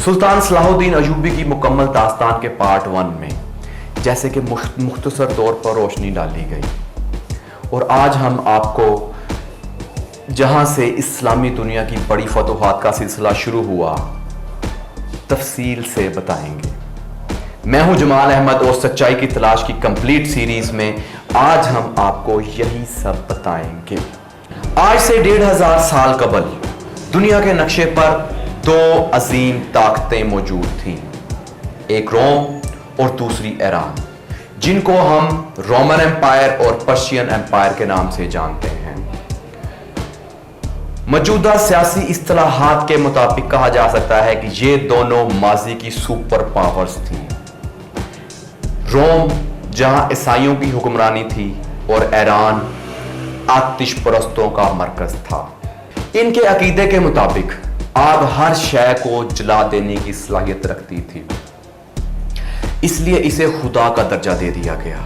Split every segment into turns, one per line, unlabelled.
सुल्तान सलाहुद्दीन अयूबी की मुकम्मल दास्तान के पार्ट 1 में जैसे कि मुख्तसर तौर पर रोशनी डाली गई और आज हम आपको जहां से इस्लामी दुनिया की बड़ी फतूहात का सिलसिला शुरू हुआ तफसील से बताएंगे। मैं हूं जमाल अहमद और सच्चाई की तलाश की कंप्लीट सीरीज में आज हम आपको यही सब बताएंगे। आज से 1500 साल कबल दुनिया के नक्शे पर दो अजीम ताकतें मौजूद थीं, एक रोम और दूसरी ईरान, जिनको हम रोमन एम्पायर और पर्शियन एम्पायर के नाम से जानते हैं। मौजूदा सियासी इस्तिलाहात के मुताबिक कहा जा सकता है कि ये दोनों माजी की सुपर पावर्स थीं। रोम जहां ईसाइयों की हुक्मरानी थी और ईरान आतिश परस्तों का मरकज था। इनके अकीदे के मुताबिक आग हर शय को जला देने की सलाहियत रखती थी, इसलिए इसे खुदा का दर्जा दे दिया गया।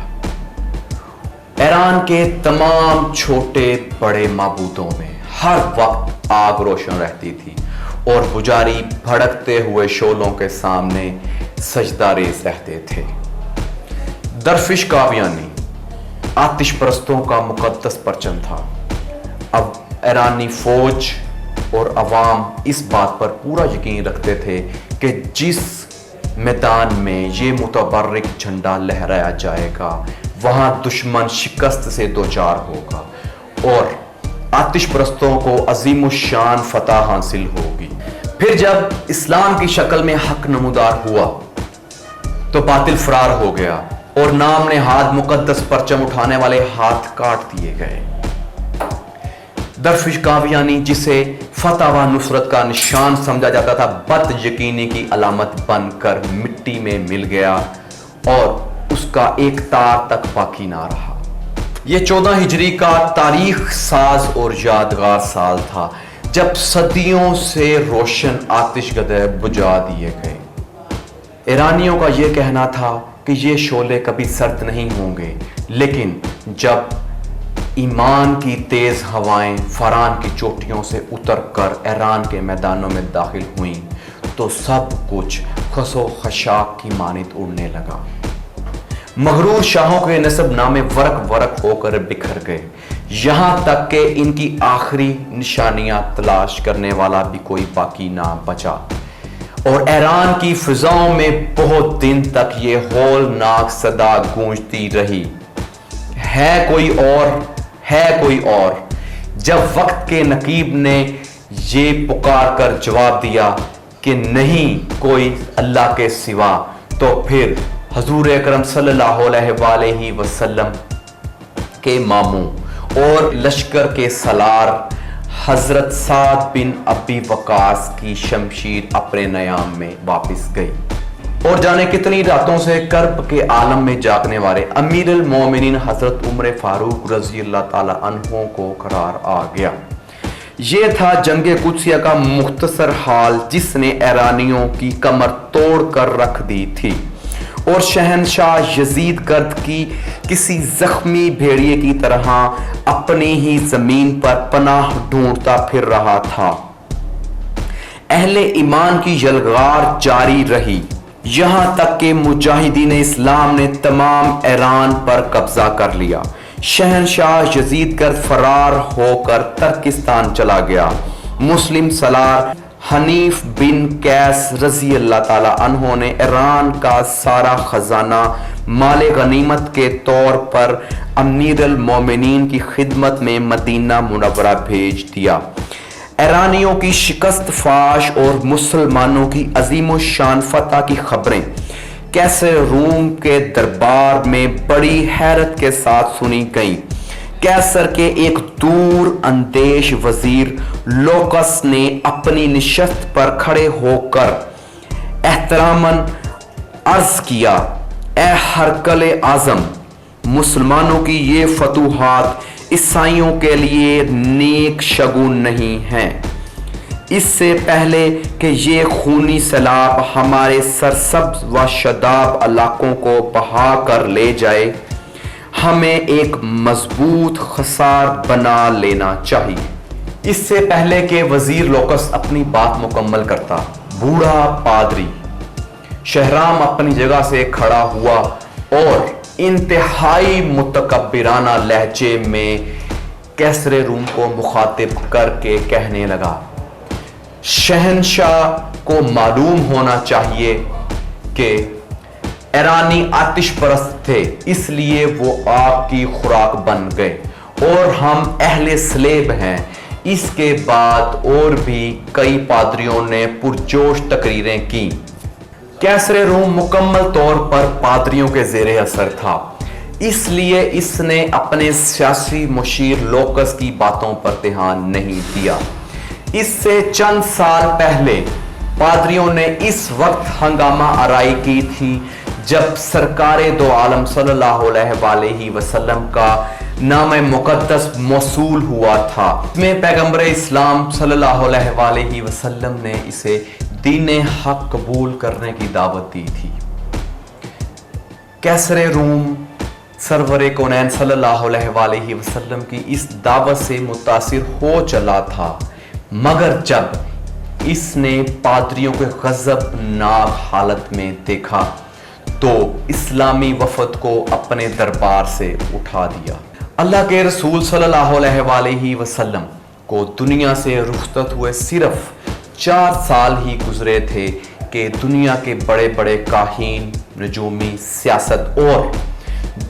ईरान के तमाम छोटे बड़े माबूदों में हर वक्त आग रोशन रहती थी और पुजारी भड़कते हुए शोलों के सामने सजदा रेज़ रहते थे। दरविश कावियानी आतिश परस्तों का मुकद्दस परचम था। अब ईरानी फौज और अवाम इस बात पर पूरा यकीन रखते थे कि जिस मैदान में ये मुतबर्रिक झंडा लहराया जाएगा वहां दुश्मन शिकस्त से दोचार होगा और आतिश परस्तों को अजीमुशान फतह हासिल होगी। फिर जब इस्लाम की शक्ल में हक नमूदार हुआ तो बातिल फरार हो गया और नाम नेहाद मुकद्दस परचम उठाने वाले हाथ काट दिए गए। दरविश कावियानी, जिसे फतह व नुसरत का निशान समझा जाता था, बद यकीनी की अलामत बनकर मिट्टी में मिल गया और उसका एक तार तक बाकी ना रहा। यह 14 हिजरी का तारीख साज और यादगार साल था जब सदियों से रोशन आतिशगदे बुझा दिए गए। ईरानियों का यह कहना था कि ये शोले कभी सर्द नहीं होंगे, लेकिन जब ईमान की तेज हवाएं फरान की चोटियों से उतरकर ईरान के मैदानों में दाखिल हुईं तो सब कुछ खसो खशाक की मानित उड़ने लगा। मगरूर शाहों के नसब नामे वरक वरक होकर बिखर गए, यहां तक कि इनकी आखिरी निशानियां तलाश करने वाला भी कोई बाकी ना बचा और ईरान की फिजाओं में बहुत दिन तक ये होलनाक सदा गूंजती रही, है कोई और। जब वक्त के नकीब ने ये पुकार कर जवाब दिया कि नहीं कोई अल्लाह के सिवा, तो फिर हजूर अकरम सल्लल्लाहु अलैहि वसल्लम के मामू और लश्कर के सलार हजरत साद बिन अबी वकास की शमशीर अपने नयाम में वापस गई और जाने कितनी रातों से कर्ब के आलम में जागने वाले अमीर अल मोमिनीन हजरत उमर फारूक रजी अल्लाह ताला अन्हो को करार आ गया। ये था जंगे कुदसिया का मुख्तसर हाल जिसने ईरानियों की कमर तोड़ कर रख दी थी और शहनशाह यजीद गर्द की किसी जख्मी भेड़िए की तरह अपनी ही जमीन पर पनाह ढूंढता फिर रहा था। अहले ईमान की यलगार जारी रही, यहां तक कि मुजाहिदीन इस्लाम ने तमाम ईरान पर कब्जा कर लिया। शहनशाह यजीद गर्द फरार होकर तुर्किस्तान चला गया। मुस्लिम सलार हनीफ बिन कैस रजी अल्लाह ताला अन्हो ने ईरान का सारा खजाना माले गनीमत के तौर पर अमीर अल मोमिनीन की खिदमत में मदीना मुनव्वरा भेज दिया। ईरानियों की शिकस्त फाश और मुसलमानों की अजीम शान फतह की खबरें कैसर रूम के दरबार में बड़ी हैरत के साथ सुनी गईं। कैसर के एक दूर अंदेश वजीर लोकस ने अपनी निशस्त पर खड़े होकर एहतरामन अर्ज किया, ए हरकल आजम, मुसलमानों की ये फतूहात ईसाइयों के लिए नेक शगुन नहीं है। इससे पहले कि ये खूनी सैलाब हमारे सरसब्ज व शदाब इलाकों को बहा कर ले जाए, हमें एक मजबूत खसार बना लेना चाहिए। इससे पहले कि वजीर लोकस अपनी बात मुकम्मल करता, बूढ़ा पादरी शहराम अपनी जगह से खड़ा हुआ और इंतहाई मुतकब्बिराना लहजे में कैसरे रूम को मुखातिब करके कहने लगा, शहनशाह को मालूम होना चाहिए कि ईरानी आतिश परस्त थे, इसलिए वो आपकी खुराक बन गए और हम अहले स्लेब हैं। इसके बाद और भी कई पादरियों ने पुरजोश तकरीरें की। कैसरे रूम मुकम्मल तौर पर पादरियों के ज़ेरे असर था, इसलिए इसने अपने सियासी मुशीर लोकस की बातों पर ध्यान नहीं दिया। इससे चंद साल पहले पादरियों ने इस वक्त हंगामा आराई की थी जब सरकारे दो आलम सल्लल्लाहु अलैहि वसल्लम का नाम मुकद्दस मौसूल हुआ था। इसमें पैगंबर इस्लाम सल्लल्लाहु अलैहि वसल्लम ने इसे दीन हक कबूल करने की दावत दी थी। कैसरे रूम सरवरे कौनैन सल्लल्लाहु अलैहि वसल्लम की इस दावत से मुतासिर हो चला था, मगर जब इसने पादरियों के गज़बनाक हालत में देखा तो इस्लामी वफद को अपने दरबार से उठा दिया। अल्लाह के रसूल सल्लल्लाहु अलैहि वसल्लम को दुनिया से रुखसत हुए सिर्फ 4 साल ही गुजरे थे कि दुनिया के बड़े बड़े काहीन, नजूमी, सियासत और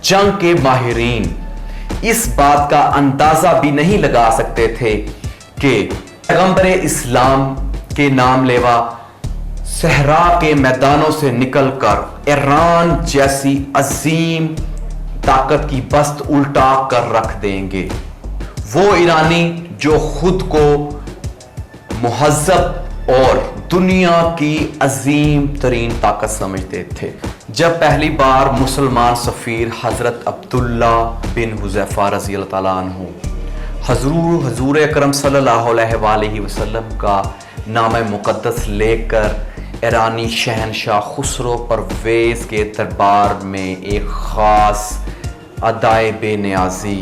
जंग के माहिरीन इस बात का अंदाजा भी नहीं लगा सकते थे कि पैगंबर इस्लाम के नाम लेवा सहरा के मैदानों से निकलकर ईरान जैसी अजीम ताकत की बस्त उल्टा कर रख देंगे। वो ईरानी जो खुद को मुहज़्ज़ब और दुनिया की अजीम तरीन ताकत समझते थे। जब पहली बार मुसलमान सफ़ीर हज़रत अब्दुल्ला बिन हुज़ैफ़ा रज़ी अल्लाह ताला अन्हु हजूर अकरम सल्लल्लाहु अलैहि वसल्लम का नाम मुक़द्दस लेकर ईरानी शहनशाह खुसरो परवेज़ के दरबार में एक ख़ास अदाए बेनियाज़ी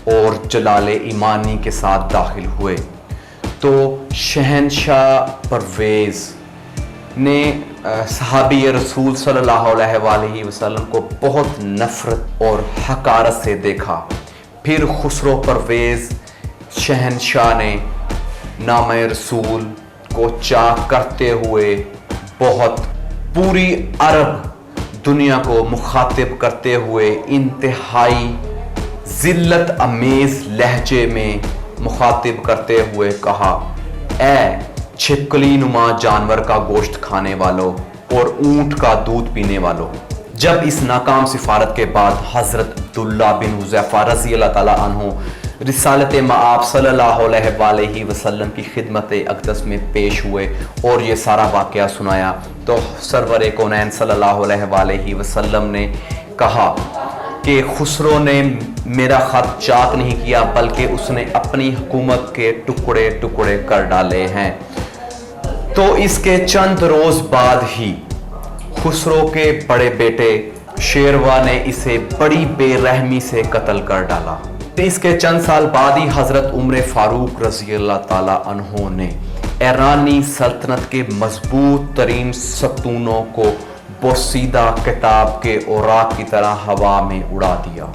और जलाल ईमानी के साथ दाखिल हुए तो शहनशाह परवेज़ ने सहाबी रसूल सल्लल्लाहु अलैहि वसल्लम को बहुत नफ़रत और हकारत से देखा। फिर खुसरो परवेज़ शहनशाह ने नाम रसूल को चाक करते हुए बहुत पूरी अरब दुनिया को मुखातिब करते हुए इंतहाई ज़िल्लत अमेज़ लहजे में मुखातिब करते हुए कहा, ए छिपकली नुमा जानवर का गोश्त खाने वालों और ऊंट का दूध पीने वालों। जब इस नाकाम सिफारत के बाद हज़रत अब्दुल्ला बिन हुज़ैफ़ा रज़ी अल्लाह ताला अन्हु रिसालत मआब सल्लल्लाहु अलैहि वसल्लम की खिदमत अक़दस में पेश हुए और ये सारा वाक़या सुनाया तो सरवर कौनैन सल्लल्लाहु अलैहि वसल्लम ने कहा कि खुसरो ने मेरा ख़त चाक नहीं किया बल्कि उसने अपनी हुकूमत के टुकड़े टुकड़े कर डाले हैं। तो इसके चंद रोज़ बाद ही खुसरो के बड़े बेटे शेरवा ने इसे बड़ी बेरहमी से कत्ल कर डाला। इसके चंद साल बाद ही हज़रत उमर फ़ारूक रज़ी अल्लाह ताला अन्हो ने ईरानी सल्तनत के मजबूत तरीन सतूनों को बोसीदा किताब के औराक की तरह हवा में उड़ा दिया।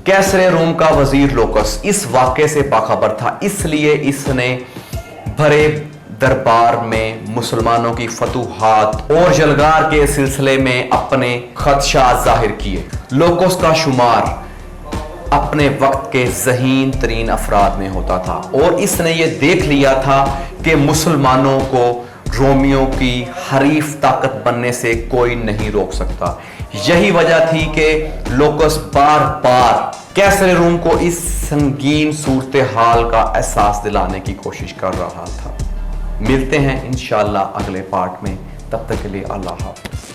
कैसरे रूम का वजीर लोकस इस वाक़े से बाखबर था, इसलिए इसने भरे दरबार में मुसलमानों की फतूहात और जलगार के सिलसिले में अपने खदशात जाहिर किए। लोकस का शुमार अपने वक्त के ज़हीन तरीन अफराद में होता था और इसने ये देख लिया था कि मुसलमानों को रोमियों की हरीफ ताकत बनने से कोई नहीं रोक सकता। यही वजह थी कि लोकस बार बार कैसरे रूम को इस संगीन सूरत हाल का एहसास दिलाने की कोशिश कर रहा था। मिलते हैं इंशाअल्लाह अगले पार्ट में, तब तक के लिए अल्लाह हाफ़िज़।